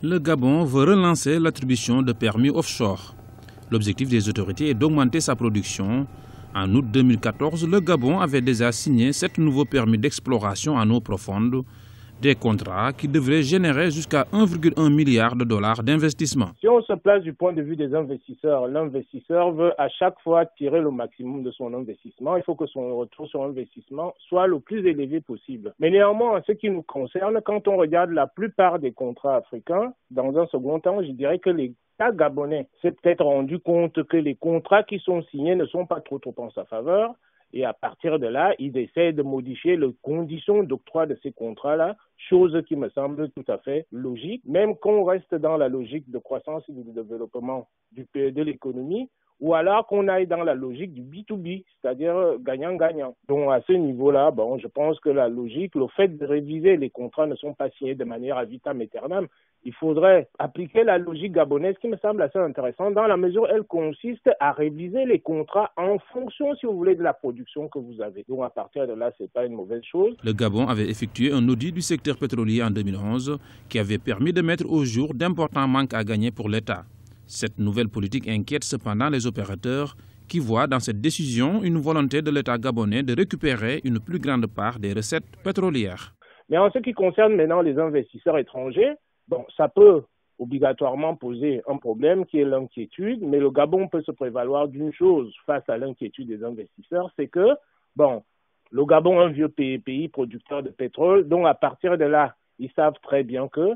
Le Gabon veut relancer l'attribution de permis offshore. L'objectif des autorités est d'augmenter sa production. En août 2014, le Gabon avait déjà signé 7 nouveaux permis d'exploration en eau profonde, des contrats qui devraient générer jusqu'à 1,1 milliard de dollars d'investissement. Si on se place du point de vue des investisseurs, l'investisseur veut à chaque fois tirer le maximum de son investissement. Il faut que son retour sur investissement soit le plus élevé possible. Mais néanmoins, en ce qui nous concerne, quand on regarde la plupart des contrats africains, dans un second temps, je dirais que l'État gabonais s'est peut-être rendu compte que les contrats qui sont signés ne sont pas trop en sa faveur. Et à partir de là, ils essaient de modifier les conditions d'octroi de ces contrats-là, chose qui me semble tout à fait logique. Même qu'on reste dans la logique de croissance et de développement de l'économie, ou alors qu'on aille dans la logique du B2B, c'est-à-dire gagnant-gagnant. Donc à ce niveau-là, je pense que la logique, le fait de réviser les contrats ne sont pas signés de manière ad vitam aeternam. Il faudrait appliquer la logique gabonaise qui me semble assez intéressante dans la mesure où elle consiste à réviser les contrats en fonction, si vous voulez, de la production que vous avez. Donc à partir de là, ce n'est pas une mauvaise chose. Le Gabon avait effectué un audit du secteur pétrolier en 2011 qui avait permis de mettre au jour d'importants manques à gagner pour l'État. Cette nouvelle politique inquiète cependant les opérateurs qui voient dans cette décision une volonté de l'État gabonais de récupérer une plus grande part des recettes pétrolières. Mais en ce qui concerne maintenant les investisseurs étrangers, ça peut obligatoirement poser un problème qui est l'inquiétude, mais le Gabon peut se prévaloir d'une chose face à l'inquiétude des investisseurs, c'est que, le Gabon est un vieux pays producteur de pétrole, donc à partir de là, ils savent très bien que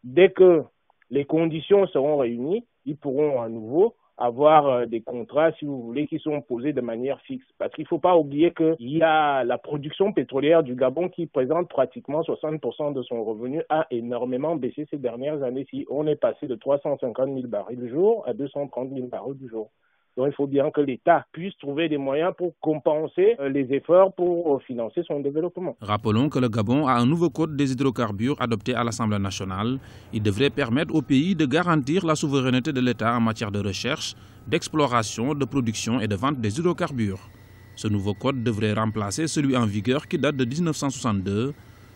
dès que les conditions seront réunies, ils pourront à nouveau avoir des contrats, si vous voulez, qui sont posés de manière fixe. Parce qu'il ne faut pas oublier qu'il y a la production pétrolière du Gabon qui présente pratiquement 60% de son revenu, a énormément baissé ces dernières années. Si on est passé de 350 000 barils du jour à 230 000 barils du jour. Donc il faut bien que l'État puisse trouver des moyens pour compenser les efforts pour financer son développement. Rappelons que le Gabon a un nouveau code des hydrocarbures adopté à l'Assemblée nationale. Il devrait permettre au pays de garantir la souveraineté de l'État en matière de recherche, d'exploration, de production et de vente des hydrocarbures. Ce nouveau code devrait remplacer celui en vigueur qui date de 1962.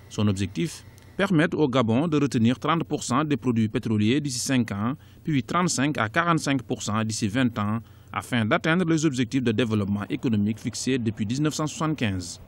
Son objectif, permettre au Gabon de retenir 30% des produits pétroliers d'ici 5 ans, puis 35 à 45% d'ici 20 ans, afin d'atteindre les objectifs de développement économique fixés depuis 1975.